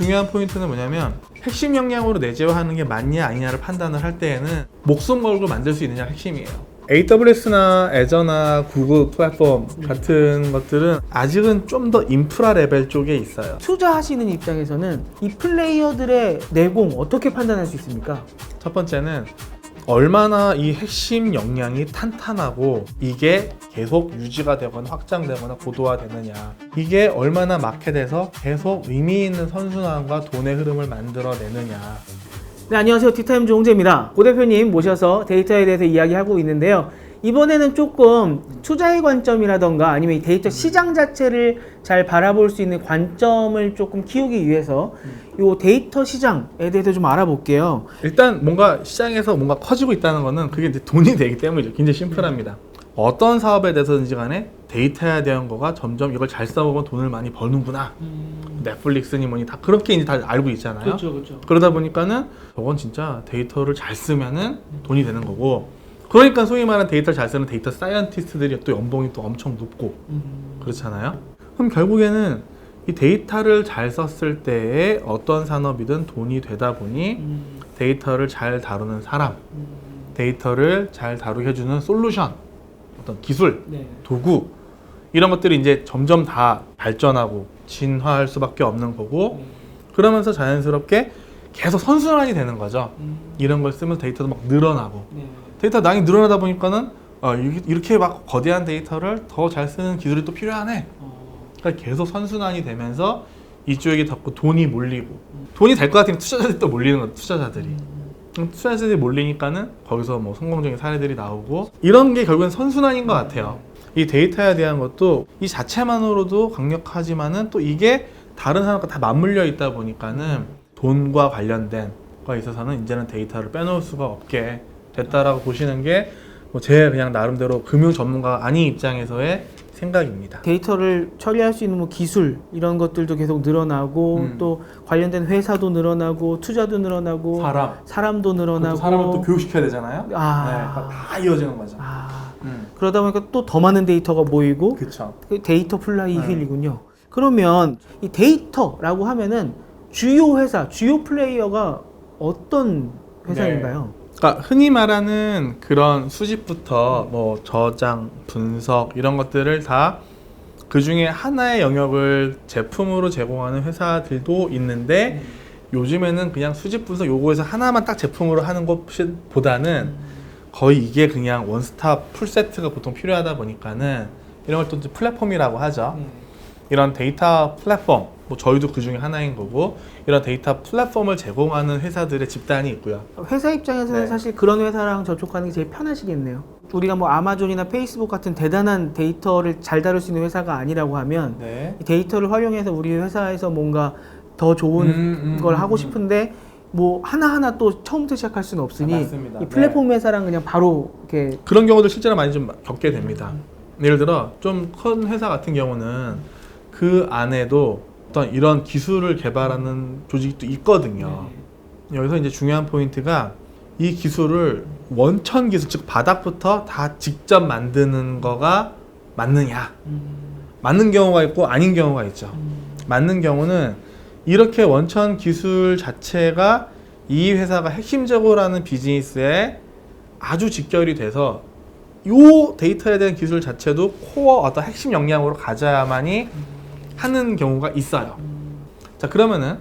중요한 포인트는 뭐냐면 핵심 역량으로 내재화하는 게 맞냐 아니냐를 판단을 할 때에는 목숨 걸고 만들 수 있느냐가 핵심이에요. AWS나 애저나 구글 플랫폼 같은 것들은 아직은 좀 더 인프라 레벨 쪽에 있어요. 투자하시는 입장에서는 이 플레이어들의 내공 어떻게 판단할 수 있습니까? 첫 번째는 얼마나 이 핵심 역량이 탄탄하고 이게 계속 유지가 되거나 확장되거나 고도화되느냐, 이게 얼마나 마켓에서 계속 의미 있는 선순환과 돈의 흐름을 만들어내느냐. 네, 안녕하세요. 티타임 조홍재입니다. 고 대표님 모셔서 데이터에 대해서 이야기하고 있는데요. 이번에는 조금 투자의 관점이라던가 아니면 이 데이터 시장 자체를 잘 바라볼 수 있는 관점을 조금 키우기 위해서 이 데이터 시장에 대해서 좀 알아볼게요. 일단 뭔가 시장에서 뭔가 커지고 있다는 거는 그게 이제 돈이 되기 때문이죠. 굉장히 심플합니다. 어떤 사업에 대해서든지 간에 데이터에 대한 거가 점점 이걸 잘 써먹으면 돈을 많이 버는구나. 넷플릭스니 뭐니 다 그렇게 이제 다 알고 있잖아요. 그렇죠. 그러다 보니까는 저건 진짜 데이터를 잘 쓰면은 돈이 되는 거고, 그러니까 소위 말하는 데이터를 잘 쓰는 데이터 사이언티스트들이 또 연봉이 또 엄청 높고 그렇잖아요. 그럼 결국에는 이 데이터를 잘 썼을 때에 어떤 산업이든 돈이 되다 보니 데이터를 잘 다루는 사람, 데이터를 잘 다루게 해주는 솔루션, 어떤 기술, 도구, 이런 것들이 이제 점점 다 발전하고 진화할 수밖에 없는 거고, 그러면서 자연스럽게 계속 선순환이 되는 거죠. 이런 걸 쓰면서 데이터도 막 늘어나고, 데이터 양이 늘어나다 보니까는 이렇게 막 거대한 데이터를 더 잘 쓰는 기술이 또 필요하네. 그러니까 계속 선순환이 되면서 이쪽에 자꾸 돈이 몰리고, 돈이 될 것 같으면 투자자들이 또 몰리는 거죠. 투자자들이 몰리니까는 거기서 뭐 성공적인 사례들이 나오고, 이런 게 결국엔 선순환인 것 같아요. 이 데이터에 대한 것도 이 자체만으로도 강력하지만은 또 이게 다른 산업과 다 맞물려 있다 보니까는 돈과 관련된 거에 있어서는 이제는 데이터를 빼놓을 수가 없게 됐다라고 보시는 게 뭐 제 그냥 나름대로 금융 전문가가 아닌 입장에서의 생각입니다. 데이터를 처리할 수 있는 뭐 기술 이런 것들도 계속 늘어나고 또 관련된 회사도 늘어나고 투자도 늘어나고 사람도 늘어나고, 사람을 또 교육시켜야 되잖아요. 그러니까 다 이어지는 거죠. 그러다 보니까 또 더 많은 데이터가 모이고, 그쵸. 데이터 플라이 휠이군요. 그러면 이 데이터라고 하면은 주요 회사, 주요 플레이어가 어떤 회사인가요? 그러니까 흔히 말하는 그런 수집부터 뭐 저장, 분석 이런 것들을 다 그 중에 하나의 영역을 제품으로 제공하는 회사들도 있는데, 요즘에는 그냥 수집, 분석 요거에서 하나만 딱 제품으로 하는 것보다는 거의 이게 그냥 원스톱 풀세트가 보통 필요하다 보니까는 이런 걸 또 플랫폼이라고 하죠. 이런 데이터 플랫폼, 뭐 저희도 그 중에 하나인 거고, 이런 데이터 플랫폼을 제공하는 회사들의 집단이 있고요. 회사 입장에서는 사실 그런 회사랑 접촉하는 게 제일 편하시겠네요. 우리가 뭐 아마존이나 페이스북 같은 대단한 데이터를 잘 다룰 수 있는 회사가 아니라고 하면 이 데이터를 활용해서 우리 회사에서 뭔가 더 좋은 걸 하고 싶은데 뭐 하나하나 또 처음부터 시작할 수는 없으니 이 플랫폼 회사랑 그냥 바로 이렇게 그런 경우도 실제로 많이 좀 겪게 됩니다. 예를 들어 좀 큰 회사 같은 경우는 그 안에도 어떤 이런 기술을 개발하는 조직이 또 있거든요. 여기서 이제 중요한 포인트가 이 기술을 원천 기술, 즉 바닥부터 다 직접 만드는 거가 맞느냐. 맞는 경우가 있고 아닌 경우가 있죠. 맞는 경우는 이렇게 원천 기술 자체가 이 회사가 핵심적으로 하는 비즈니스에 아주 직결이 돼서 이 데이터에 대한 기술 자체도 코어 어떤 핵심 역량으로 가져야만이 하는 경우가 있어요. 자, 그러면은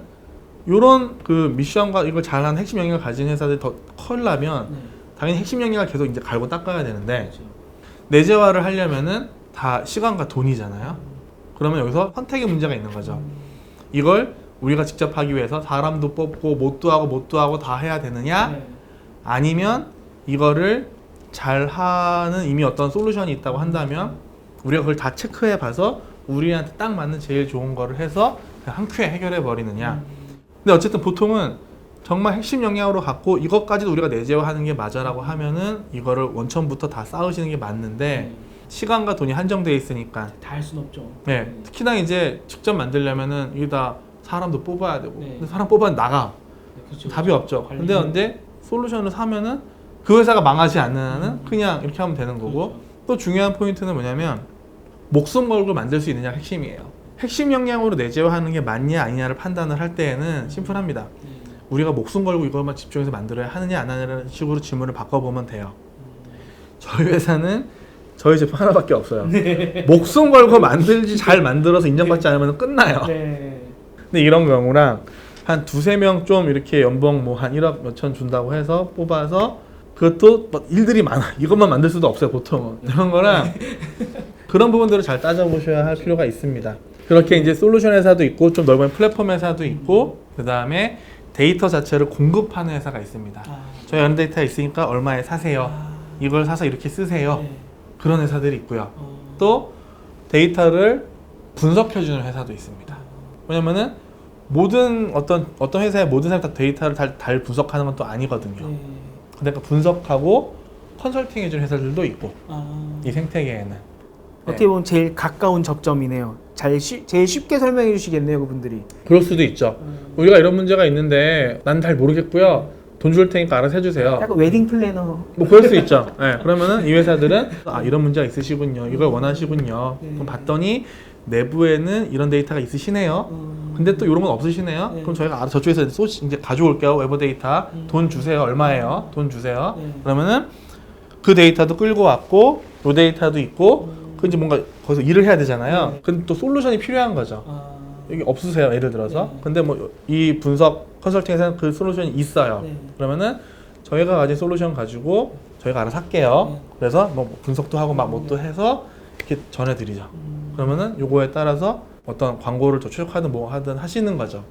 요런 그 미션과 이걸 잘하는 핵심 역량을 가진 회사들이 더 커려면 당연히 핵심 역량을 계속 이제 갈고 닦아야 되는데, 내재화를 하려면은 다 시간과 돈이잖아요. 그러면 여기서 선택의 문제가 있는 거죠. 이걸 우리가 직접 하기 위해서 사람도 뽑고 못도 하고 다 해야 되느냐, 아니면 이거를 잘 하는 이미 어떤 솔루션이 있다고 한다면 우리가 그걸 다 체크해 봐서 우리한테 딱 맞는 제일 좋은 거를 해서 그냥 한 큐에 해결해 버리느냐. 근데 어쨌든 보통은 정말 핵심 역량으로 갖고 이것까지도 우리가 내재화하는 게 맞아라고 하면은 이거를 원천부터 다 쌓으시는 게 맞는데, 시간과 돈이 한정돼 있으니까 다 할 수는 없죠. 특히나 이제 직접 만들려면은 이게 다 사람도 뽑아야 되고, 근데 사람 뽑아야 나가. 답이 없죠. 근데 언제 솔루션을 사면은 그 회사가 망하지 않는 한은 그냥 이렇게 하면 되는 거고, 또 중요한 포인트는 뭐냐면 목숨 걸고 만들 수 있느냐가 핵심이에요. 핵심 역량으로 내재화하는 게 맞냐 아니냐를 판단을 할 때에는 심플합니다. 우리가 목숨 걸고 이것만 집중해서 만들어야 하느냐 안 하느냐는 식으로 질문을 바꿔보면 돼요. 저희 회사는 저희 제품 하나밖에 없어요. 목숨 걸고 만들지 잘 만들어서 인정받지 않으면 끝나요. 근데 이런 경우랑 한 두세 명 좀 이렇게 연봉 뭐 한 1억 몇천 준다고 해서 뽑아서 그것도 뭐 일들이 많아. 이것만 만들 수도 없어요, 보통은. 이런 거랑 그런 부분들을 잘 따져보셔야 할 필요가 있습니다. 그렇게 이제 솔루션 회사도 있고 좀 넓은 플랫폼 회사도 있고 그 다음에 데이터 자체를 공급하는 회사가 있습니다. 저희 이런 데이터 있으니까 얼마에 사세요. 이걸 사서 이렇게 쓰세요. 그런 회사들이 있고요. 또 데이터를 분석해주는 회사도 있습니다. 왜냐면은 모든 어떤 회사의 모든 사람이 다 데이터를 잘 분석하는 건 또 아니거든요. 그러니까 분석하고 컨설팅 해주는 회사들도 있고 이 생태계에는. 어떻게 보면 제일 가까운 접점이네요. 제일 쉽게 설명해 주시겠네요, 그분들이. 그럴 수도 있죠. 우리가 이런 문제가 있는데 난 잘 모르겠고요. 돈 줄 테니까 알아서 해주세요. 약간 웨딩 플래너. 뭐 그럴 수 있죠. 네, 그러면은 이 회사들은 이런 문제가 있으시군요. 이걸 원하시군요. 그럼 봤더니 내부에는 이런 데이터가 있으시네요. 근데 또 이런 건 없으시네요. 그럼 저희가 알아서 저쪽에서 이제 가져올게요. 외부 데이터. 돈 주세요. 얼마예요? 돈 주세요. 그러면은 그 데이터도 끌고 왔고 이 데이터도 있고 그 이제 뭔가 거기서 일을 해야 되잖아요. 근데 또 솔루션이 필요한 거죠. 여기 없으세요, 예를 들어서. 근데 뭐 이 분석 컨설팅에서는 그 솔루션이 있어요. 그러면은 저희가 가진 솔루션 가지고 저희가 알아서 할게요. 그래서 뭐 분석도 하고 막 뭐 또 해서 이렇게 전해드리죠. 그러면은 요거에 따라서 어떤 광고를 더 추적하든 뭐 하든 하시는 거죠.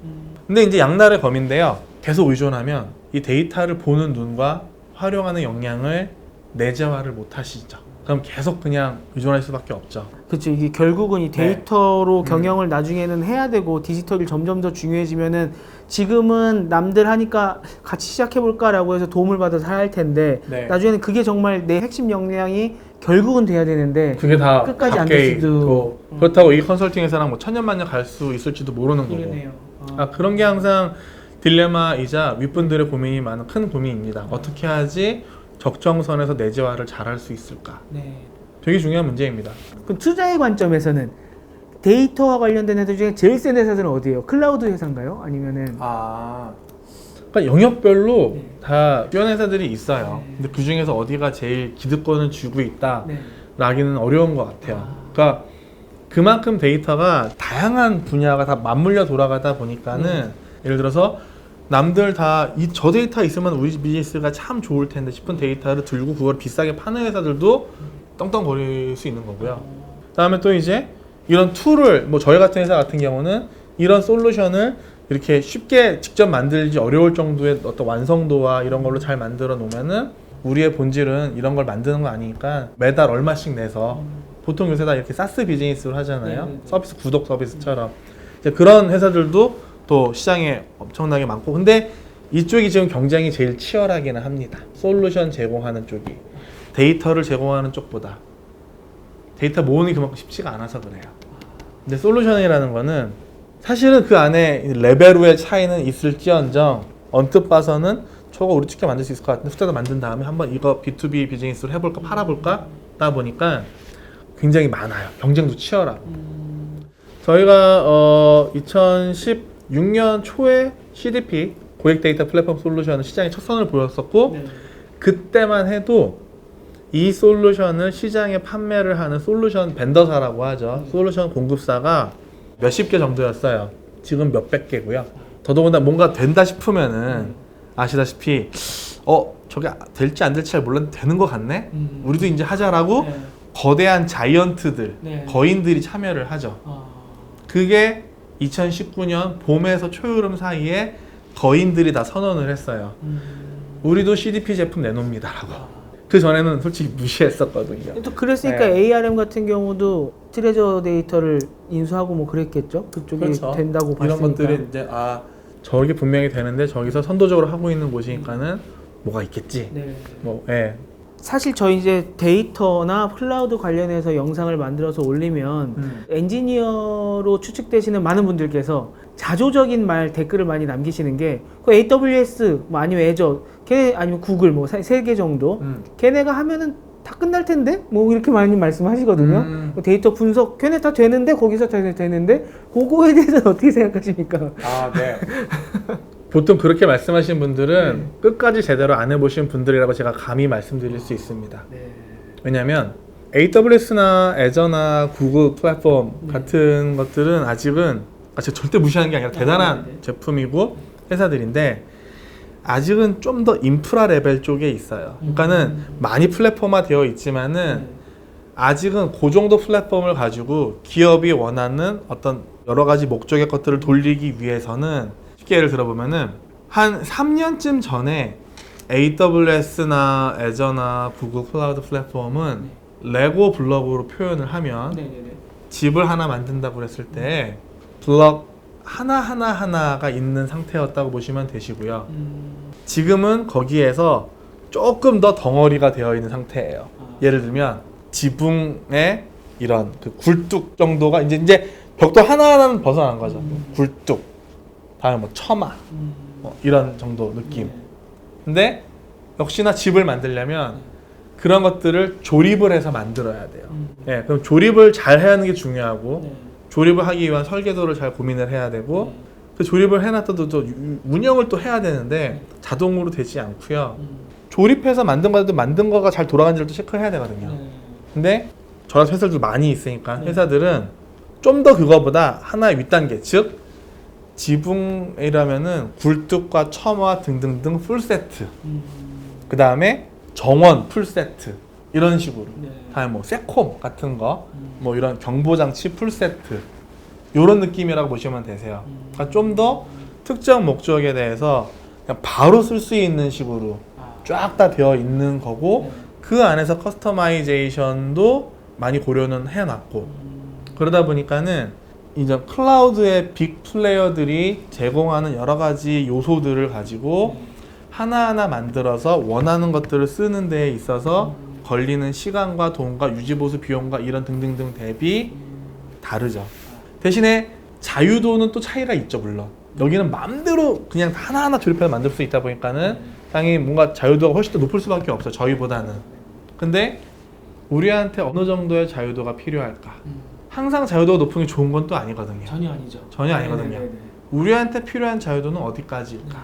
근데 이제 양날의 검인데요. 계속 의존하면 이 데이터를 보는 눈과 활용하는 역량을 내재화를 못 하시죠. 그럼 계속 그냥 의존할 수밖에 없죠. 그렇죠. 이게 결국은 이 데이터로 경영을 나중에는 해야 되고 디지털이 점점 더 중요해지면은 지금은 남들 하니까 같이 시작해볼까라고 해서 도움을 받아서 할 텐데 나중에는 그게 정말 내 핵심 역량이 결국은 돼야 되는데 그게 다 끝까지 안 밖에 될 수도 있고 그렇다고 이 컨설팅 회사랑 뭐 천년만년 갈 수 있을지도 모르는 거고. 그런 게 항상 딜레마이자 윗분들의 고민이 많은 큰 고민입니다. 어떻게 하지 적정선에서 내재화를 잘할 수 있을까? 되게 중요한 문제입니다. 그럼 투자의 관점에서는 데이터와 관련된 회사 중에 제일 센 회사들은 어디예요? 클라우드 회사인가요? 아니면은 그러니까 영역별로 다 뛰어난 회사들이 있어요. 근데 그 중에서 어디가 제일 기득권을 쥐고 있다 라기는 어려운 것 같아요. 그러니까 그만큼 데이터가 다양한 분야가 다 맞물려 돌아가다 보니까는 예를 들어서 남들 다 저 데이터 있으면 우리 비즈니스가 참 좋을 텐데 싶은 데이터를 들고 그걸 비싸게 파는 회사들도 떵떵거릴 수 있는 거고요. 그다음에 또 이제 이런 툴을 뭐 저희 같은 회사 같은 경우는 이런 솔루션을 이렇게 쉽게 직접 만들기 어려울 정도의 어떤 완성도와 이런 걸로 잘 만들어 놓으면은 우리의 본질은 이런 걸 만드는 거 아니니까 매달 얼마씩 내서 보통 요새 다 이렇게 사스 비즈니스로 하잖아요. 서비스 구독 서비스처럼 이제 그런 회사들도 또 시장에 엄청나게 많고 근데 이쪽이 지금 경쟁이 제일 치열하기는 합니다. 솔루션 제공하는 쪽이 데이터를 제공하는 쪽보다 데이터 모으는 게 그만큼 쉽지가 않아서 그래요. 근데 솔루션이라는 거는 사실은 그 안에 레벨의 차이는 있을지언정 언뜻 봐서는 저거 우리 쉽게 만들 수 있을 것 같은데 숫자도 만든 다음에 한번 이거 B2B 비즈니스로 해볼까 팔아볼까 하다 보니까 굉장히 많아요. 경쟁도 치열하고 저희가 2016년 초에 CDP 고객 데이터 플랫폼 솔루션을 시장에 첫 선을 보였었고 그때만 해도 이 솔루션을 시장에 판매를 하는 솔루션 벤더사라고 하죠. 솔루션 공급사가 몇십 개 정도였어요. 지금 몇백 개고요. 더더군다나 뭔가 된다 싶으면은 아시다시피 저게 될지 안 될지 잘 몰랐는데 되는 것 같네? 우리도 이제 하자라고 거대한 자이언트들, 거인들이 참여를 하죠. 그게 2019년 봄에서 초여름 사이에 거인들이 다 선언을 했어요. 우리도 CDP 제품 내놓습니다라고. 그 전에는 솔직히 무시했었거든요. 또 그랬으니까 ARM 같은 경우도 트레저 데이터를 인수하고 뭐 그랬겠죠. 그쪽이 된다고 봤으니까. 이런 것들이 이제 저게 분명히 되는데 저기서 선도적으로 하고 있는 곳이니까는 뭐가 있겠지. 사실 저희 이제 데이터나 클라우드 관련해서 영상을 만들어서 올리면 엔지니어로 추측되시는 많은 분들께서 자조적인 말 댓글을 많이 남기시는 게 그 AWS 뭐 아니면 애저 걔네 아니면 구글 뭐 3개 정도 걔네가 하면은 다 끝날 텐데? 뭐 이렇게 많이 말씀하시거든요. 데이터 분석 걔네 다 되는데 거기서 다 되는데 그거에 대해서는 어떻게 생각하십니까? 아, 네. 보통 그렇게 말씀하시는 분들은 끝까지 제대로 안 해보신 분들이라고 제가 감히 말씀드릴 수 있습니다. 왜냐하면 AWS나 애저나 구글 플랫폼 같은 것들은 아직은 제가 절대 무시하는 게 아니라 대단한 제품이고 회사들인데 아직은 좀 더 인프라 레벨 쪽에 있어요. 그러니까는 많이 플랫폼화 되어 있지만은 아직은 그 정도 플랫폼을 가지고 기업이 원하는 어떤 여러 가지 목적의 것들을 돌리기 위해서는 쉽게 예를 들어보면은 한 3년쯤 전에 AWS나 애저나 구글 클라우드 플랫폼은 레고 블럭으로 표현을 하면 집을 하나 만든다고 그랬을 때 블럭 하나가 있는 상태였다고 보시면 되시고요. 지금은 거기에서 조금 더 덩어리가 되어 있는 상태예요. 예를 들면 지붕에 이런 그 굴뚝 정도가 이제 벽도 하나하나는 벗어난 거죠. 굴뚝, 다음에 뭐 처마, 이런 정도 느낌. 근데 역시나 집을 만들려면 그런 것들을 조립을 해서 만들어야 돼요. 예, 그럼 조립을 잘 해야 하는 게 중요하고 조립을 하기 위한 설계도를 잘 고민을 해야 되고 그 조립을 해놨더라도 또 운영을 또 해야 되는데 자동으로 되지 않고요. 조립해서 만든 거가 잘 돌아가는지를 또 체크해야 되거든요. 근데 저런 회사들도 많이 있으니까 회사들은 좀 더 그거보다 하나의 윗단계, 즉 지붕이라면은 굴뚝과 처마 등등등 풀세트, 그 다음에 정원 풀세트 이런 식으로 다음에 뭐 세콤 같은 거 뭐 이런 경보장치 풀세트 이런 느낌이라고 보시면 되세요. 그러니까 좀 더 특정 목적에 대해서 그냥 바로 쓸 수 있는 식으로 쫙 다 되어 있는 거고 그 안에서 커스터마이제이션도 많이 고려는 해놨고 그러다 보니까는 이제 클라우드의 빅 플레이어들이 제공하는 여러 가지 요소들을 가지고 하나하나 만들어서 원하는 것들을 쓰는 데에 있어서 걸리는 시간과 돈과 유지보수 비용과 이런 등등등 대비 다르죠. 대신에 자유도는 또 차이가 있죠. 물론 여기는 마음대로 그냥 하나하나 조립해서 만들 수 있다 보니까는 당연히 뭔가 자유도가 훨씬 더 높을 수밖에 없어요. 저희보다는. 근데 우리한테 어느 정도의 자유도가 필요할까? 항상 자유도가 높은 게 좋은 건 또 아니거든요. 전혀 아니죠. 전혀 아니거든요. 우리한테 필요한 자유도는 어디까지일까?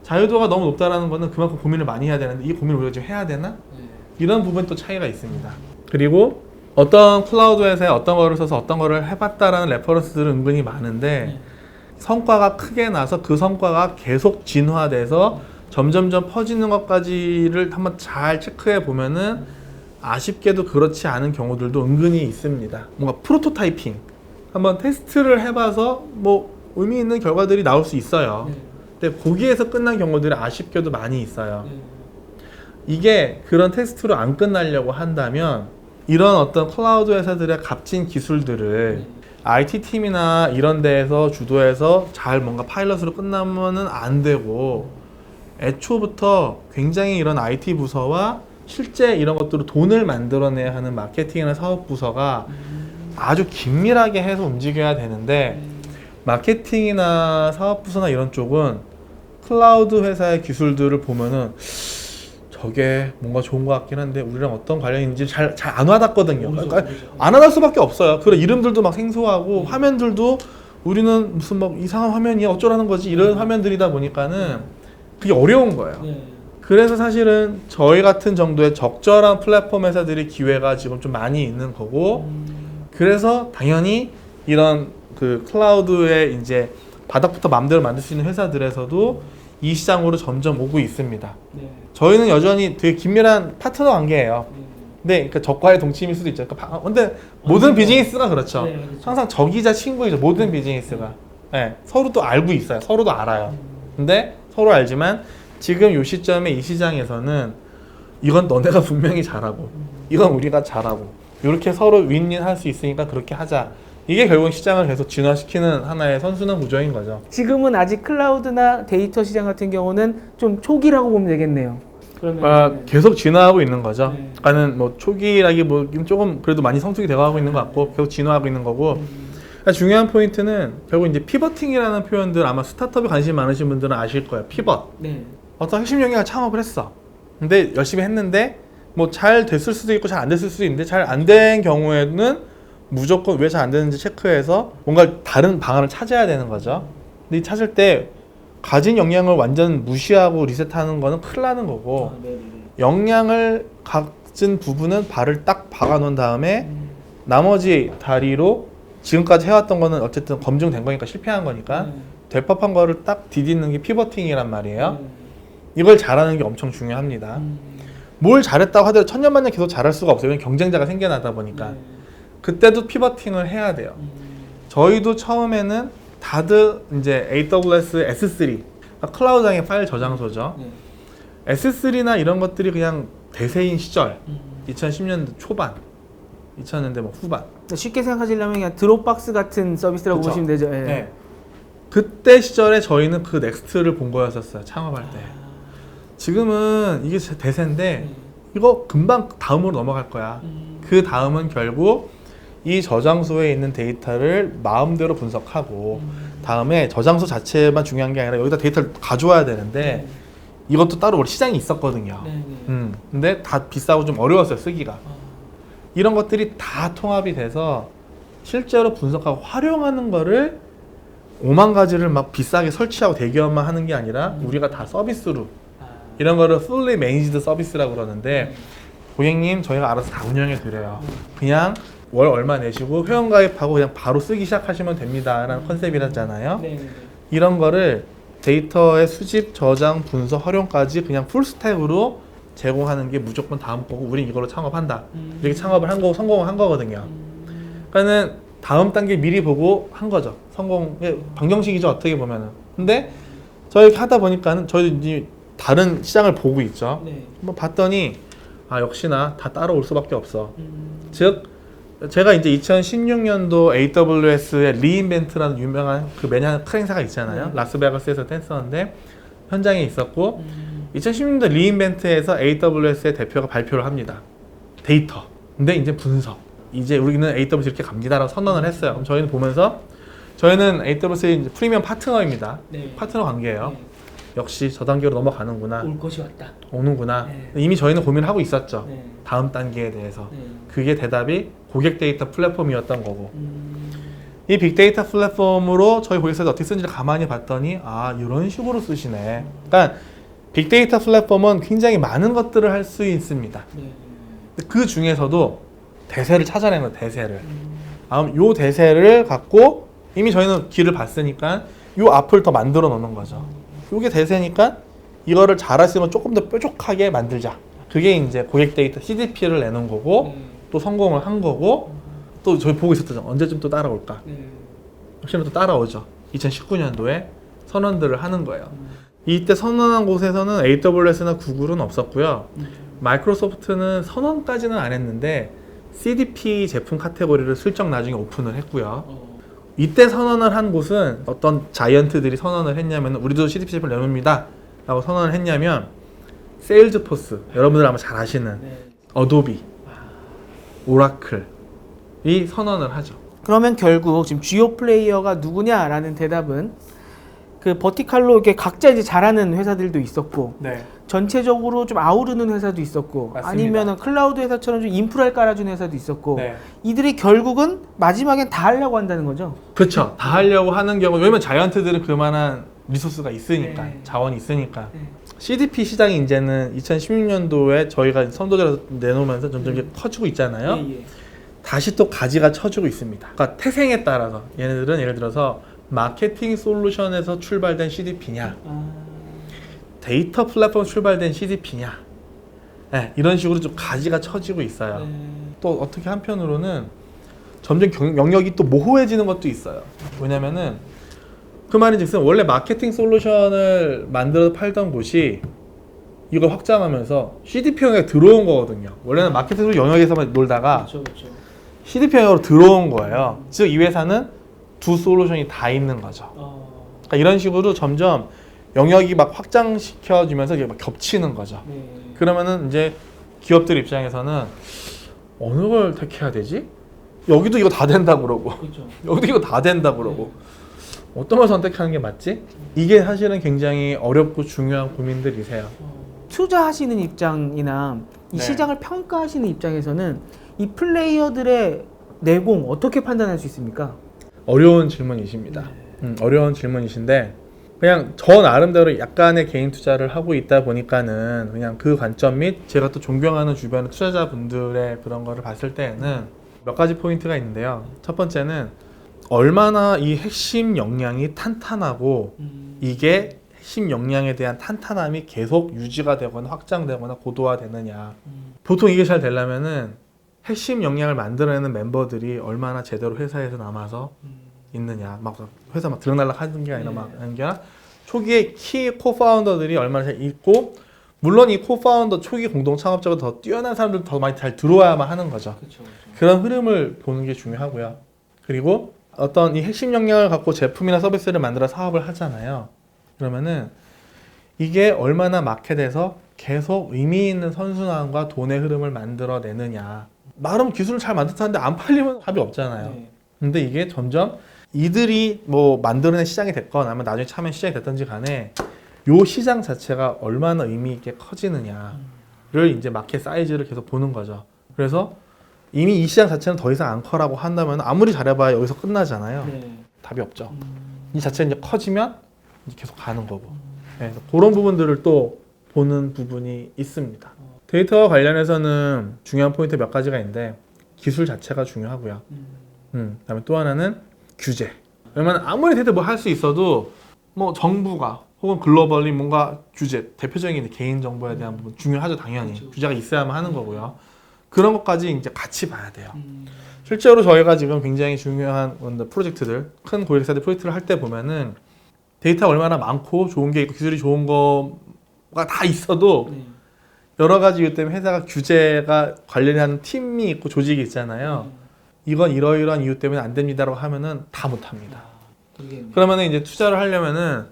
자유도가 너무 높다라는 거는 그만큼 고민을 많이 해야 되는데 이 고민을 우리가 지금 해야 되나? 이런 부분 또 차이가 있습니다. 그리고 어떤 클라우드 회사에 어떤 거를 써서 어떤 거를 해봤다라는 레퍼런스들은 은근히 많은데 성과가 크게 나서 그 성과가 계속 진화돼서 점점점 퍼지는 것까지를 한번 잘 체크해 보면은 아쉽게도 그렇지 않은 경우들도 은근히 있습니다. 뭔가 프로토타이핑 한번 테스트를 해봐서 뭐 의미 있는 결과들이 나올 수 있어요. 근데 거기에서 끝난 경우들이 아쉽게도 많이 있어요. 이게 그런 테스트로 안 끝나려고 한다면 이런 어떤 클라우드 회사들의 값진 기술들을 IT팀이나 이런 데에서 주도해서 잘 뭔가 파일럿으로 끝나면은 안 되고 애초부터 굉장히 이런 IT 부서와 실제 이런 것들로 돈을 만들어내야 하는 마케팅이나 사업 부서가 아주 긴밀하게 해서 움직여야 되는데 마케팅이나 사업 부서나 이런 쪽은 클라우드 회사의 기술들을 보면은 저게 뭔가 좋은 것 같긴 한데 우리랑 어떤 관련인지 잘 안 와닿거든요. 그러니까 안 와닿을 수밖에 없어요. 그런 이름들도 막 생소하고 화면들도 우리는 무슨 막 이상한 화면이야 어쩌라는 거지 이런 화면들이다 보니까는 그게 어려운 거예요. 그래서 사실은 저희 같은 정도의 적절한 플랫폼 회사들이 기회가 지금 좀 많이 있는 거고 그래서 당연히 이런 그 클라우드에 이제 바닥부터 마음대로 만들 수 있는 회사들에서도 이 시장으로 점점 오고 있습니다. 저희는 여전히 되게 긴밀한 파트너 관계예요. 근데 그러니까 적과의 동침일 수도 있죠. 그러니까 근데 모든 비즈니스가 그렇죠. 항상 적이자 친구이죠. 모든 비즈니스가. 네, 서로 또 알고 있어요. 서로도 알아요. 근데 서로 알지만 지금 이 시점에 이 시장에서는 이건 너네가 분명히 잘하고 이건 우리가 잘하고 이렇게 서로 윈윈 할 수 있으니까 그렇게 하자. 이게 결국 시장을 계속 진화시키는 하나의 선순환 구조인 거죠. 지금은 아직 클라우드나 데이터 시장 같은 경우는 좀 초기라고 보면 되겠네요. 그러면 계속 진화하고 있는 거죠. 그러니까는 뭐 초기라기 뭐 조금 그래도 많이 성숙이 되어가고 있는 것 같고 계속 진화하고 있는 거고. 그러니까 중요한 포인트는 결국 이제 피버팅이라는 표현들 아마 스타트업에 관심 많으신 분들은 아실 거예요. 피벗. 어떤 핵심 영역을 창업을 했어. 근데 열심히 했는데 뭐 잘 됐을 수도 있고 잘 안 됐을 수도 있는데 잘 안 된 경우에는 무조건 왜 잘 안 되는지 체크해서 뭔가 다른 방안을 찾아야 되는 거죠. 근데 이 찾을 때 가진 역량을 완전 무시하고 리셋하는 거는 큰일 나는 거고 역량을 가진 부분은 발을 딱 박아 놓은 다음에 나머지 다리로 지금까지 해왔던 거는 어쨌든 검증된 거니까 실패한 거니까 될 법한 거를 딱 디디는 게 피버팅이란 말이에요. 이걸 잘하는 게 엄청 중요합니다. 뭘 잘했다고 하더라도 천년만년 계속 잘할 수가 없어요. 왜냐면 경쟁자가 생겨나다 보니까. 그때도 피버팅을 해야 돼요. 저희도 처음에는 다들 이제 AWS S3, 클라우드상의 파일 저장소죠. S3나 이런 것들이 그냥 대세인 시절, 2010년대 초반, 2000년대 뭐 후반. 쉽게 생각하시려면 그냥 드롭박스 같은 서비스라고 그쵸. 보시면 되죠. 예. 네. 그때 시절에 저희는 그 넥스트를 본 거였었어요. 창업할 때. 지금은 이게 대세인데 이거 금방 다음으로 넘어갈 거야. 그 다음은 결국 이 저장소에 있는 데이터를 마음대로 분석하고 다음에 저장소 자체만 중요한 게 아니라 여기다 데이터를 가져와야 되는데 이것도 따로 우리 시장이 있었거든요. 근데 다 비싸고 좀 어려웠어요, 쓰기가. 이런 것들이 다 통합이 돼서 실제로 분석하고 활용하는 거를 5만 가지를 막 비싸게 설치하고 대기업만 하는 게 아니라 우리가 다 서비스로 이런 거를 fully managed 서비스라고 그러는데 고객님 저희가 알아서 다 운영해 드려요. 그냥 월 얼마 내시고 회원 가입하고 그냥 바로 쓰기 시작하시면 됩니다 라는 컨셉이라잖아요. 이런 거를 데이터의 수집, 저장, 분석, 활용까지 그냥 풀스택으로 제공하는 게 무조건 다음 거고 우린 이걸로 창업한다. 이렇게 창업을 한 거고 성공을 한 거거든요. 그러니까는 다음 단계 미리 보고 한 거죠. 성공의 방정식이죠, 어떻게 보면은. 근데 저희 하다 보니까는 저희도 이제 다른 시장을 보고 있죠. 한번 봤더니 아 역시나 다 따라올 수밖에 없어. 즉 제가 이제 2016년도 AWS의 리인벤트라는 유명한 그 매년 큰 행사가 있잖아요. 라스베가스에서 했었는데 현장에 있었고 2016년도 리인벤트에서 AWS의 대표가 발표를 합니다. 데이터. 근데 이제 분석. 이제 우리는 AWS 이렇게 갑니다라고 선언을 했어요. 그럼 저희는 보면서 저희는 AWS의 이제 프리미엄 파트너입니다. 파트너 관계예요. 역시 저 단계로 넘어가는구나. 올 것이 왔다. 오는구나. 이미 저희는 고민을 하고 있었죠. 다음 단계에 대해서. 그게 대답이 고객 데이터 플랫폼이었던 거고. 이 빅데이터 플랫폼으로 저희 고객사들 어떻게 쓰는지를 가만히 봤더니 아 이런 식으로 쓰시네. 그러니까 빅데이터 플랫폼은 굉장히 많은 것들을 할 수 있습니다. 그 중에서도 대세를 찾아내는 거예요. 대세를. 요 대세를 갖고 이미 저희는 길을 봤으니까 요 앞을 더 만들어 놓는 거죠. 요게 대세니까 이거를 잘할 수 있는 조금 더 뾰족하게 만들자. 그게 이제 고객 데이터 CDP를 내는 거고 또 성공을 한 거고 또 저희 보고 있었죠. 언제쯤 또 따라올까? 혹시나 또 따라오죠. 2019년도에 선언들을 하는 거예요. 이때 선언한 곳에서는 AWS나 구글은 없었고요. 마이크로소프트는 선언까지는 안 했는데 CDP 제품 카테고리를 슬쩍 나중에 오픈을 했고요. 이때 선언을 한 곳은 어떤 자이언트들이 선언을 했냐면 우리도 CDP 제품을 내놓습니다 라고 선언을 했냐면 세일즈포스, 여러분들 아마 잘 아시는 어도비, 오라클이 선언을 하죠. 그러면 결국 지금 주요 플레이어가 누구냐라는 대답은 그 버티칼로 이렇게 각자 이제 잘하는 회사들도 있었고 전체적으로 좀 아우르는 회사도 있었고 맞습니다. 아니면은 클라우드 회사처럼 좀 인프라를 깔아주는 회사도 있었고 네. 이들이 결국은 마지막엔 다 하려고 한다는 거죠. 그렇죠. 다 하려고 하는 경우 왜냐면 자이언트들은 그만한 리소스가 있으니까 네. 자원이 있으니까 CDP 시장이 이제는 2016년도에 저희가 선도제로 내놓으면서 점점 이제 커지고 있잖아요. 다시 또 가지가 쳐지고 있습니다. 그러니까 태생에 따라서 얘네들은 예를 들어서 마케팅 솔루션에서 출발된 CDP냐 데이터 플랫폼 출발된 CDP냐 네, 이런 식으로 좀 가지가 쳐지고 있어요. 또 어떻게 한편으로는 점점 영역이 또 모호해지는 것도 있어요. 왜냐면은 그 말인즉슨 원래 마케팅 솔루션을 만들어 팔던 곳이 이걸 확장하면서 CDP 영역에 들어온 거거든요. 원래는 마케팅 솔루션 영역에서만 놀다가 CDP 영역으로 들어온 거예요. 즉 이 회사는 두 솔루션이 다 있는 거죠. 그러니까 이런 식으로 점점 영역이 막 확장시켜주면서 이게 막 겹치는 거죠. 그러면은 이제 기업들 입장에서는 어느 걸 택해야 되지? 여기도 이거 다 된다 그러고 여기도 이거 다 된다 그러고 어떤 걸 선택하는 게 맞지? 이게 사실은 굉장히 어렵고 중요한 고민들이세요. 투자하시는 입장이나 이 네. 시장을 평가하시는 입장에서는 이 플레이어들의 내공 어떻게 판단할 수 있습니까? 어려운 질문이십니다. 어려운 질문이신데 그냥 저 나름대로 약간의 개인 투자를 하고 있다 보니까는 그냥 그 관점 및 제가 또 존경하는 주변의 투자자분들의 그런 거를 봤을 때에는 몇 가지 포인트가 있는데요. 첫 번째는 얼마나 이 핵심 역량이 탄탄하고 이게 핵심 역량에 대한 탄탄함이 계속 유지가 되거나 확장되거나 고도화되느냐. 보통 이게 잘 되려면은 핵심 역량을 만들어내는 멤버들이 얼마나 제대로 회사에서 남아서 있느냐. 막 회사 막 들락날락 하는 게 아니라 막 하는 게 아니라 초기에 키 코파운더들이 얼마나 잘 있고 물론 이 코파운더 초기 공동 창업자가 더 뛰어난 사람들 더 많이 잘 들어와야만 하는 거죠. 그렇죠. 그런 흐름을 보는 게 중요하고요. 그리고 어떤 이 핵심 역량을 갖고 제품이나 서비스를 만들어 사업을 하잖아요. 그러면은 이게 얼마나 마켓에서 계속 의미 있는 선순환과 돈의 흐름을 만들어내느냐. 나름 기술을 잘 만들었는데 안 팔리면 답이 없잖아요. 네. 근데 이게 점점 이들이 뭐 만들어낸 시장이 됐건 아니면 나중에 참여한 시장이 됐든지 간에 요 시장 자체가 얼마나 의미 있게 커지느냐를 이제 마켓 사이즈를 계속 보는 거죠. 그래서 이미 이 시장 자체는 더 이상 안 커라고 한다면 아무리 잘해봐야 여기서 끝나잖아요. 네. 답이 없죠. 이 자체가 이제 커지면 이제 계속 가는 거고. 네, 그런 부분들을 또 보는 부분이 있습니다. 데이터와 관련해서는 중요한 포인트 몇 가지가 있는데 기술 자체가 중요하고요. 그다음에 또 하나는 규제. 왜냐면 아무리 데이터 뭐 할 수 있어도 뭐 정부가 혹은 글로벌리 뭔가 규제, 대표적인 개인 정보에 대한 부분 중요하죠, 당연히. 그렇죠. 규제가 있어야만 하는 거고요. 그런 것까지 이제 같이 봐야 돼요. 실제로 저희가 지금 굉장히 중요한 프로젝트들, 큰 고객사들 프로젝트를 할 때 보면은 데이터가 얼마나 많고 좋은 게 있고 기술이 좋은 거가 다 있어도 네. 여러 가지 이유 때문에 회사가 규제가 관련하는 팀이 있고 조직이 있잖아요. 이건 이러이러한 이유 때문에 안 됩니다라고 하면은 다 못합니다. 그러면은 이제 투자를 하려면은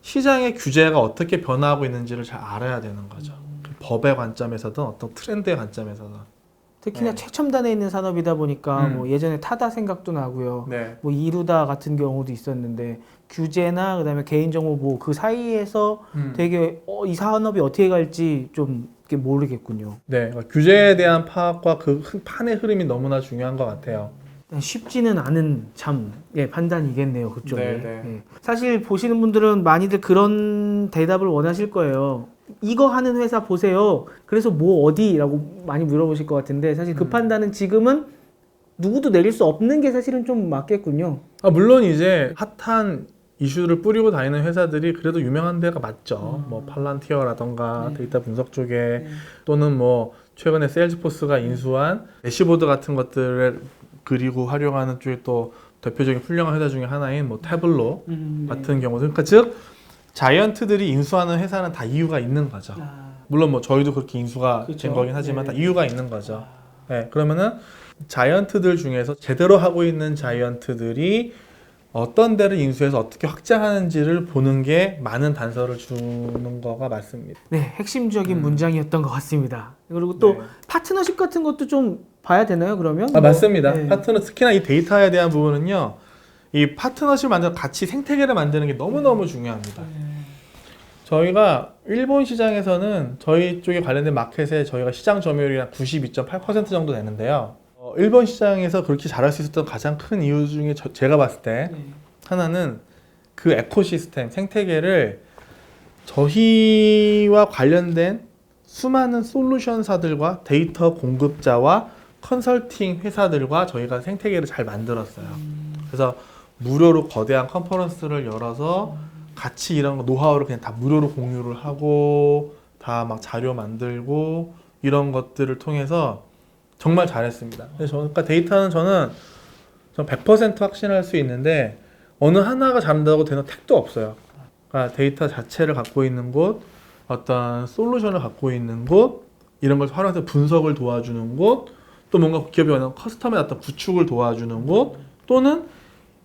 시장의 규제가 어떻게 변화하고 있는지를 잘 알아야 되는 거죠. 법의 관점에서든 어떤 트렌드의 관점에서든. 특히나 네. 최첨단에 있는 산업이다 보니까 뭐 예전에 타다 생각도 나고요. 네. 뭐 이루다 같은 경우도 있었는데 규제나 그다음에 개인정보 뭐 그 사이에서 되게 이 산업이 어떻게 갈지 좀 이렇게 모르겠군요. 네. 그러니까 규제에 대한 파악과 그 판의 흐름이 너무나 중요한 것 같아요. 쉽지는 않은 판단이겠네요, 그쪽에. 네, 네. 예. 사실 보시는 분들은 많이들 그런 대답을 원하실 거예요. 이거 하는 회사 보세요. 그래서 뭐 어디라고 많이 물어보실 것 같은데 사실 그 판단은 지금은 누구도 내릴 수 없는 게 사실은 좀 맞겠군요. 물론 이제 핫한 이슈를 뿌리고 다니는 회사들이 그래도 유명한 데가 맞죠. 뭐 팔란티어라던가 데이터 분석 쪽에 또는 뭐 최근에 세일즈포스가 인수한 대시보드 같은 것들을 그리고 활용하는 쪽에 또 대표적인 훌륭한 회사 중에 하나인 뭐 태블로 같은 경우도 그러니까 즉 자이언트들이 인수하는 회사는 다 이유가 있는 거죠. 물론 뭐 저희도 그렇게 인수가 그렇죠. 된 거긴 하지만 다 이유가 있는 거죠. 네, 그러면은 자이언트들 중에서 제대로 하고 있는 자이언트들이 어떤 데를 인수해서 어떻게 확장하는지를 보는 게 많은 단서를 주는 거가 맞습니다. 네, 핵심적인 문장이었던 것 같습니다. 그리고 또 네. 파트너십 같은 것도 좀 봐야 되나요, 그러면? 맞습니다. 네. 파트너 특히나 이 데이터에 대한 부분은요. 이 파트너십을 만들어 같이 생태계를 만드는 게 너무너무 중요합니다. 저희가 일본 시장에서는 저희 쪽에 관련된 마켓에 저희가 시장 점유율이 한 92.8% 정도 되는데요. 일본 시장에서 그렇게 잘할 수 있었던 가장 큰 이유 중에 제가 봤을 때 하나는 그 에코시스템, 생태계를 저희와 관련된 수많은 솔루션사들과 데이터 공급자와 컨설팅 회사들과 저희가 생태계를 잘 만들었어요. 그래서 무료로 거대한 컨퍼런스를 열어서 같이 이런 거 노하우를 그냥 다 무료로 공유를 하고 다 막 자료 만들고 이런 것들을 통해서 정말 잘했습니다. 그래서 그러니까 데이터는 저는 100% 확신할 수 있는데 어느 하나가 잘한다고 되는 택도 없어요. 그러니까 데이터 자체를 갖고 있는 곳, 어떤 솔루션을 갖고 있는 곳, 이런 걸 활용해서 분석을 도와주는 곳, 또 뭔가 기업이 원하는 커스텀의 어떤 구축을 도와주는 곳, 또는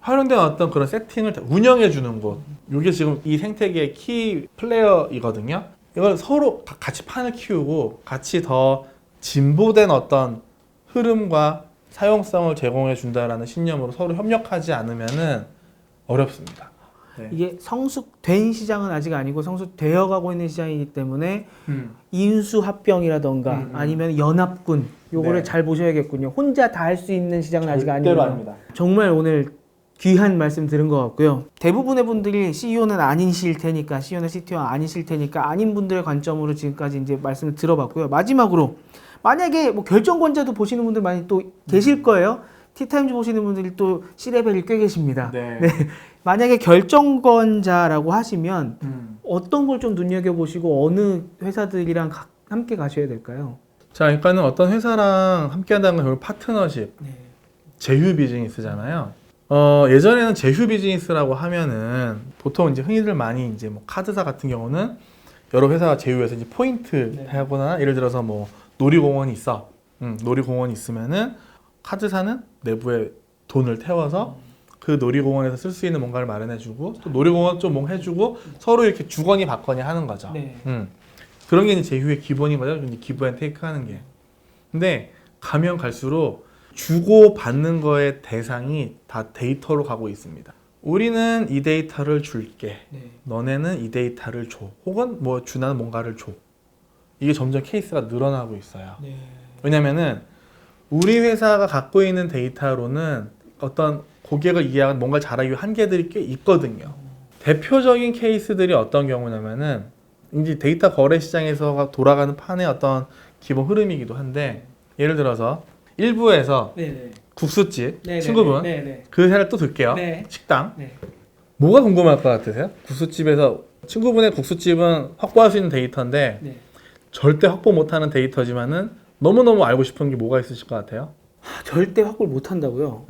활용된 어떤 그런 세팅을 운영해주는 곳. 이게 지금 이 생태계의 키 플레이어이거든요. 이걸 서로 같이 판을 키우고 같이 더 진보된 어떤 흐름과 사용성을 제공해 준다라는 신념으로 서로 협력하지 않으면은 어렵습니다. 네. 이게 성숙된 시장은 아직 아니고 성숙되어 가고 있는 시장이기 때문에 인수합병이라던가 아니면 연합군 요거를 네. 잘 보셔야겠군요. 혼자 다 할 수 있는 시장은 아직 절대로 아니고요. 아닙니다. 정말 오늘 귀한 말씀 들은 것 같고요. 대부분의 분들이 CEO는 아니실 테니까, CEO나 CTO가 아니실 테니까 아닌 분들의 관점으로 지금까지 이제 말씀을 들어봤고요. 마지막으로 만약에 뭐 결정권자도 보시는 분들 많이 또 계실 거예요. 티타임즈 보시는 분들이 또 C레벨이 꽤 계십니다. 네. 만약에 결정권자라고 하시면 어떤 걸 좀 눈여겨보시고 어느 회사들이랑 함께 가셔야 될까요? 자, 그러니까는 어떤 회사랑 함께 한다는 건 결국 파트너십, 제휴 비즈니스잖아요. 예전에는 제휴 비즈니스라고 하면은 보통 이제 흔히들 많이 이제 뭐 카드사 같은 경우는 여러 회사가 제휴해서 이제 포인트 하거나 예를 들어서 뭐 놀이공원이 있어. 놀이공원이 있으면은 카드사는 내부에 돈을 태워서 그 놀이공원에서 쓸 수 있는 뭔가를 마련해주고 또 놀이공원 좀 뭔가 해주고 서로 이렇게 주거니 받거니 하는 거죠. 그런 게 이제 제휴의 기본인 거죠. 이제 기브 앤 테이크 하는 게. 근데 가면 갈수록 주고 받는 거의 대상이 다 데이터로 가고 있습니다. 우리는 이 데이터를 줄게. 너네는 이 데이터를 줘. 혹은 뭐 준하는 뭔가를 줘. 이게 점점 케이스가 늘어나고 있어요. 왜냐면은 우리 회사가 갖고 있는 데이터로는 어떤 고객을 이해하는 뭔가를 잘하기 위한 한계들이 꽤 있거든요. 대표적인 케이스들이 어떤 경우냐면은 이제 데이터 거래 시장에서 돌아가는 판의 어떤 기본 흐름이기도 한데 예를 들어서 일부에서 국수집 친구분 그 회사를 또 들게요. 식당 뭐가 궁금할 것 같으세요? 국수집에서 친구분의 국수집은 확보할 수 있는 데이터인데 절대 확보 못하는 데이터지만은 너무너무 알고 싶은 게 뭐가 있으실 것 같아요? 절대 확보를 못 한다고요?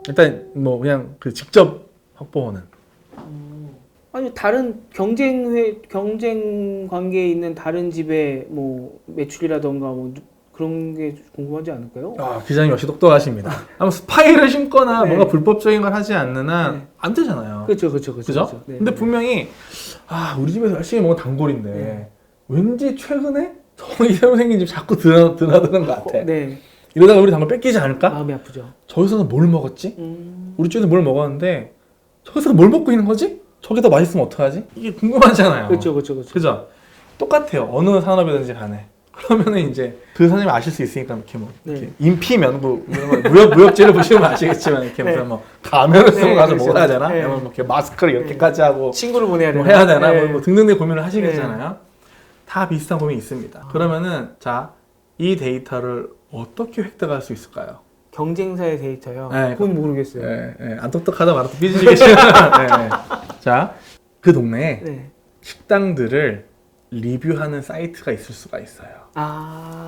일단 뭐 그냥 그 직접 확보는 아니 다른 경쟁 관계에 있는 다른 집의 뭐 매출이라던가 뭐 그런 게 궁금하지 않을까요? 기자님 역시 똑똑하십니다. 아마 스파이를 심거나 네. 뭔가 불법적인 걸 하지 않는 한 안 되잖아요. 그렇죠. 그죠? 근데 분명히 우리 집에서 열심히 먹은 단골인데 왠지 최근에 저기 새로 생긴 집 자꾸 드나드는 것 같아. 이러다가 우리 단골 뺏기지 않을까? 마음이 아프죠. 저기서는 뭘 먹었지? 우리 집에서 뭘 먹었는데 저기서 뭘 먹고 있는 거지? 저게 더 맛있으면 어떡하지? 이게 궁금하잖아요. 그렇죠. 그죠? 똑같아요. 어느 산업이든지 간에. 그러면은 이제 그 사장님이 아실 수 있으니까 이렇게 뭐 이렇게 인피 면구 이런 거 무역지를 보시면 아시겠지만 이렇게 무슨 뭐 가면을 쓰고 가서 그렇죠. 뭐 해야 되나? 뭐 이렇게 마스크를 이렇게까지 하고 친구를 보내야 뭐 되나? 해야 되나? 뭐 등등의 고민을 하시겠잖아요. 다 비슷한 고민이 있습니다. 그러면은 자, 이 데이터를 어떻게 획득할 수 있을까요? 경쟁사의 데이터요. 네, 그건 모르겠어요. 안 똑똑하다 말아도 삐지시겠지만 자, 그 동네에 식당들을 리뷰하는 사이트가 있을 수가 있어요.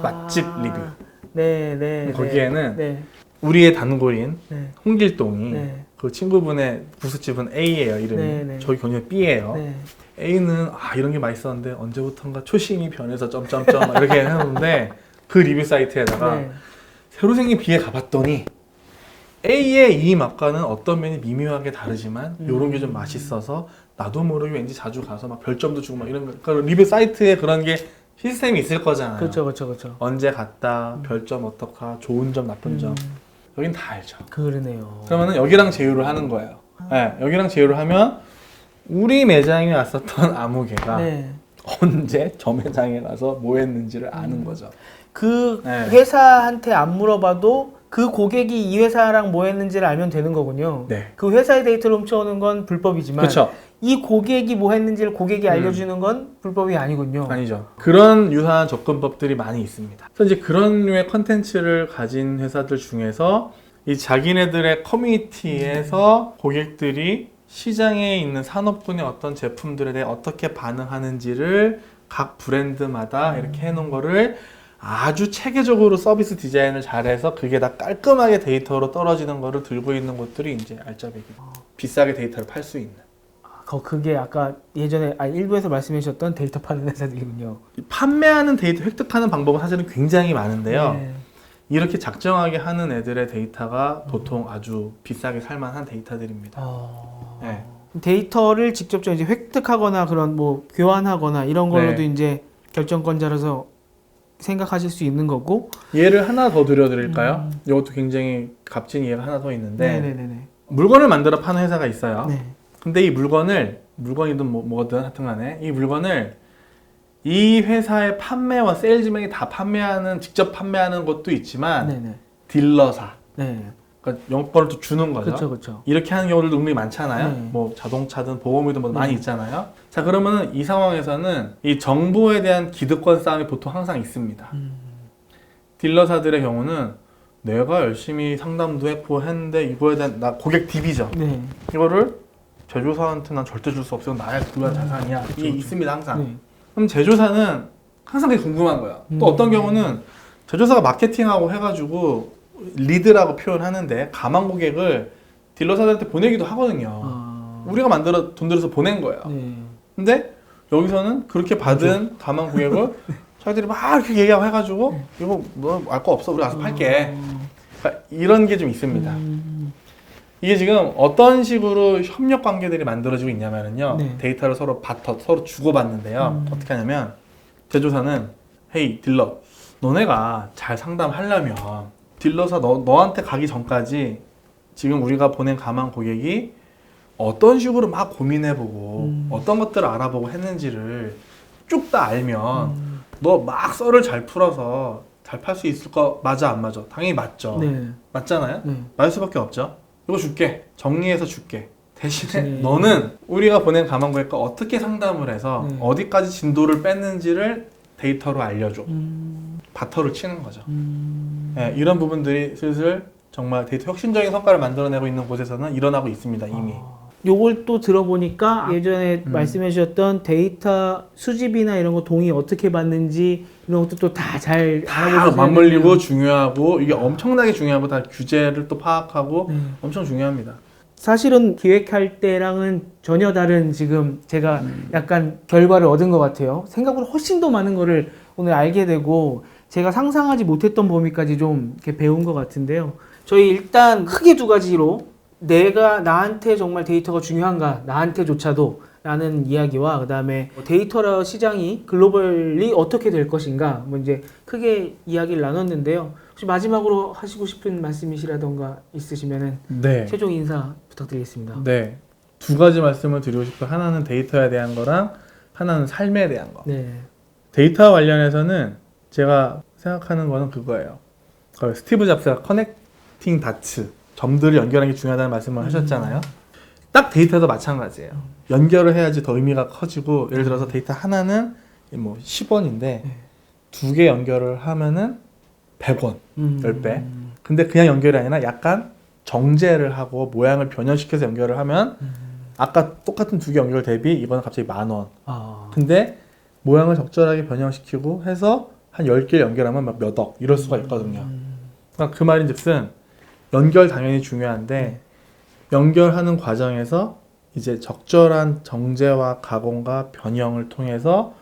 맛집 리뷰. 거기에는 우리의 단골인 홍길동이 그 친구분의 국수집은 A예요, 이름이. 저희 경력이 B예요. A는 이런 게 맛있었는데 언제부턴가 초심이 변해서 점점점 이렇게 해놓는데 그 리뷰 사이트에다가 새로 생긴 B에 가봤더니 A의 이 맛과는 어떤 면이 미묘하게 다르지만 이런 게 좀 맛있어서 나도 모르게 왠지 자주 가서 막 별점도 주고 막 이런 거. 그러니까 리뷰 사이트에 그런 게 시스템이 있을 거잖아요. 그렇죠. 언제 갔다, 별점 어떡하, 좋은 점, 나쁜 점. 여긴 다 알죠. 그러네요. 그러면은 여기랑 제휴를 하는 거예요. 여기랑 제휴를 하면 우리 매장에 왔었던 아무개가 언제 저 매장에 가서 뭐 했는지를 아는 거죠. 그 회사한테 안 물어봐도 그 고객이 이 회사랑 뭐 했는지를 알면 되는 거군요. 그 회사의 데이터를 훔쳐오는 건 불법이지만 그렇죠. 이 고객이 뭐 했는지를 고객이 알려주는 건 불법이 아니군요. 아니죠. 그런 유사한 접근법들이 많이 있습니다. 그래서 이제 그런 류의 컨텐츠를 가진 회사들 중에서 이 자기네들의 커뮤니티에서 고객들이 시장에 있는 산업군의 어떤 제품들에 대해 어떻게 반응하는지를 각 브랜드마다 이렇게 해놓은 거를 아주 체계적으로 서비스 디자인을 잘해서 그게 다 깔끔하게 데이터로 떨어지는 거를 들고 있는 곳들이 이제 알짜배기. 비싸게 데이터를 팔 수 있는. 그게 아까 예전에 일부에서 말씀해 주셨던 데이터 파는 회사들이군요. 판매하는 데이터 획득하는 방법은 사실은 굉장히 많은데요. 이렇게 작정하게 하는 애들의 데이터가 보통 아주 비싸게 살만한 데이터들입니다. 데이터를 직접적으로 이제 획득하거나 그런 뭐 교환하거나 이런 걸로도 이제 결정권자라서 생각하실 수 있는 거고. 예를 하나 더 드려드릴까요? 이것도 굉장히 값진 예가 하나 더 있는데 물건을 만들어 파는 회사가 있어요. 근데 이 물건이든 뭐든 하여튼 간에 이 물건을 이 회사의 판매와 세일즈맨이 다 직접 판매하는 것도 있지만 네네. 딜러사. 네. 그러니까 영업권을 또 주는 거죠. 그렇죠. 이렇게 하는 경우들도 은근히 많잖아요. 네. 뭐 자동차든 보험이든 뭐 많이 네. 있잖아요. 자, 그러면은 이 상황에서는 이 정보에 대한 기득권 싸움이 보통 항상 있습니다. 딜러사들의 경우는 내가 열심히 상담도 했고 했는데 이거에 대한 나 고객 DB죠. 네. 이거를 제조사한테 난 절대 줄 수 없어. 나의 고유한 자산이야. 이게 있습니다, 항상. 네. 그럼 제조사는 항상 그게 궁금한 거예요. 또 어떤 경우는 제조사가 마케팅하고 해가지고 리드라고 표현하는데 가망 고객을 딜러사들한테 보내기도 하거든요. 우리가 만들어 돈 들여서 보낸 거예요. 네. 근데 여기서는 그렇게 받은 가망 고객을 자기들이 막 이렇게 얘기하고 해가지고 이거 뭐 알 거 없어. 우리 가서 팔게. 그러니까 이런 게 좀 있습니다. 이게 지금 어떤 식으로 협력 관계들이 만들어지고 있냐면요. 네. 데이터를 서로 서로 주고받는데요. 어떻게 하냐면 제조사는 헤이 딜러, 너네가 잘 상담하려면 딜러사 너한테 가기 전까지 지금 우리가 보낸 가망 고객이 어떤 식으로 막 고민해보고 어떤 것들을 알아보고 했는지를 쭉 다 알면 너 막 썰을 잘 풀어서 잘 팔 수 있을 거 맞아 안 맞아? 당연히 맞죠. 네. 맞잖아요. 네. 맞을 수밖에 없죠. 이거 줄게. 정리해서 줄게. 대신에 네. 너는 우리가 보낸 가망 고객과 어떻게 상담을 해서 네. 어디까지 진도를 뺐는지를 데이터로 알려줘. 바터를 치는 거죠. 네, 이런 부분들이 슬슬 정말 데이터 혁신적인 성과를 만들어내고 있는 곳에서는 일어나고 있습니다, 이미. 요걸 또 들어보니까 예전에 말씀해 주셨던 데이터 수집이나 이런 거 동의 어떻게 받는지 이런 것도 또 다 잘 다 알아보셔야 맞물리고 되네요. 중요하고 이게 엄청나게 중요하고 다 규제를 또 파악하고 네. 엄청 중요합니다. 사실은 기획할 때랑은 전혀 다른 지금 제가 약간 결과를 얻은 것 같아요. 생각보다 훨씬 더 많은 거를 오늘 알게 되고 제가 상상하지 못했던 범위까지 좀 이렇게 배운 것 같은데요. 저희 일단 크게 두 가지로 내가 나한테 정말 데이터가 중요한가 나한테조차도 라는 이야기와 그 다음에 데이터 시장이 글로벌리 어떻게 될 것인가 뭐 이제 크게 이야기를 나눴는데요. 혹시 마지막으로 하시고 싶은 말씀이시라던가 있으시면은 네. 최종 인사 부탁드리겠습니다. 네. 두 가지 말씀을 드리고 싶어요. 하나는 데이터에 대한 거랑 하나는 삶에 대한 거. 네. 데이터 관련해서는 제가 생각하는 거는 그거예요. 스티브 잡스가 커넥팅 다츠, 점들을 연결하는 게 중요하다는 말씀을 하셨잖아요. 딱 데이터도 마찬가지예요. 연결을 해야지 더 의미가 커지고 예를 들어서 데이터 하나는 뭐 10원인데 두 개 연결을 하면은 100원, 10배. 근데 그냥 연결이 아니라 약간 정제를 하고 모양을 변형시켜서 연결을 하면 아까 똑같은 두 개 연결 대비 이번엔 갑자기 10,000원. 근데 모양을 적절하게 변형시키고 해서 한 10개 연결하면 막 몇 억 이럴 수가 있거든요. 그러니까 그 말인즉슨 연결 당연히 중요한데 연결하는 과정에서 이제 적절한 정제와 가공과 변형을 통해서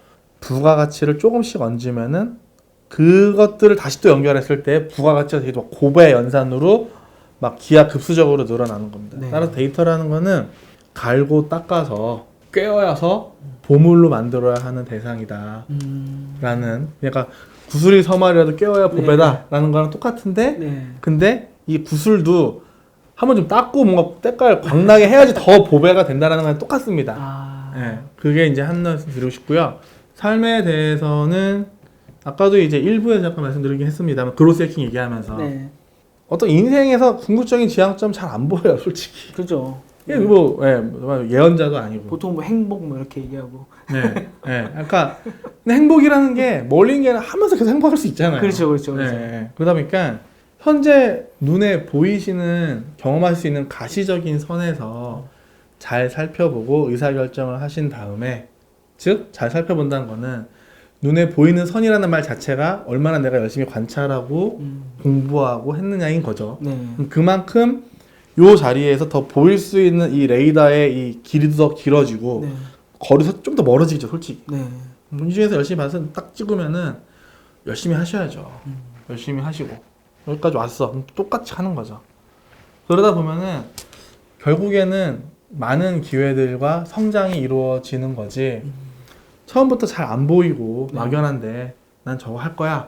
부가가치를 조금씩 얹으면은 그것들을 다시 또 연결했을 때 부가가치가 되게 막 고배 연산으로 막 기하급수적으로 늘어나는 겁니다. 네. 따라서 데이터라는 거는 갈고 닦아서 꿰어서 보물로 만들어야 하는 대상이다 라는, 그러니까 구슬이 서말이라도 꿰어야 보배다 라는 거랑 똑같은데 네. 근데 이 구슬도 한번 좀 닦고 뭔가 때깔 광나게 해야지 더 보배가 된다는 거랑 똑같습니다. 네, 그게 이제 한 말씀 드리고 싶고요. 삶에 대해서는 아까도 이제 일부에서 잠깐 말씀드리긴 했습니다만 그로스 해킹 얘기하면서 네. 어떤 인생에서 궁극적인 지향점 잘 안 보여요, 솔직히. 그죠. 이게 뭐 예언자도 아니고. 보통 뭐 행복 뭐 이렇게 얘기하고. 네, 네. 그러니까 근데 행복이라는 게 멀린 게 아니라 하면서 계속 행복할 수 있잖아요. 그렇죠. 네. 그러다 보니까 현재 눈에 보이시는 경험할 수 있는 가시적인 선에서 잘 살펴보고 의사결정을 하신 다음에, 즉 잘 살펴본다는 거는 눈에 보이는 선이라는 말 자체가 얼마나 내가 열심히 관찰하고 공부하고 했느냐인 거죠. 네. 그만큼 요 자리에서 더 보일 수 있는 이 레이더의 이 길이도 더 길어지고 네. 거리에서 좀 더 멀어지죠, 솔직히. 네. 이 중에서 열심히 봐서 딱 찍으면은 열심히 하셔야죠. 열심히 하시고 여기까지 왔어. 그럼 똑같이 하는 거죠. 그러다 보면은 결국에는 많은 기회들과 성장이 이루어지는 거지. 처음부터 잘 안 보이고 막연한데 난 저거 할 거야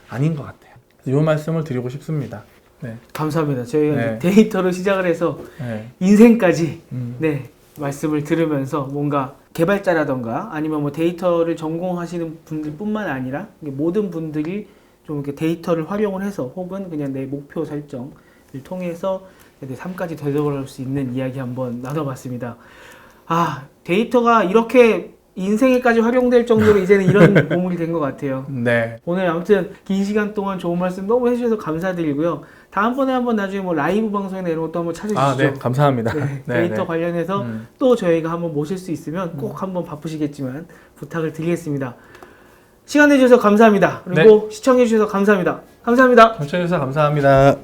아닌 것 같아요. 이 말씀을 드리고 싶습니다. 네. 감사합니다. 저희가 네. 데이터로 시작을 해서 네. 인생까지 네. 말씀을 들으면서 뭔가 개발자라던가 아니면 뭐 데이터를 전공하시는 분들뿐만 아니라 모든 분들이 좀 이렇게 데이터를 활용을 해서 혹은 그냥 내 목표 설정을 통해서 내 삶까지 되돌아올 수 있는 이야기 한번 나눠봤습니다. 아, 데이터가 이렇게 인생에까지 활용될 정도로 이제는 이런 보물이 된 것 같아요. 네. 오늘 아무튼 긴 시간 동안 좋은 말씀 너무 해주셔서 감사드리고요. 다음번에 한번 나중에 뭐 라이브 방송이나 이런 것도 한번 찾아주시죠. 아, 네, 감사합니다. 네, 네, 데이터 네. 관련해서 또 저희가 한번 모실 수 있으면 꼭 한번 바쁘시겠지만 부탁을 드리겠습니다. 시간 내주셔서 감사합니다. 그리고 시청해주셔서 감사합니다. 감사합니다. 청취해주셔서 감사합니다.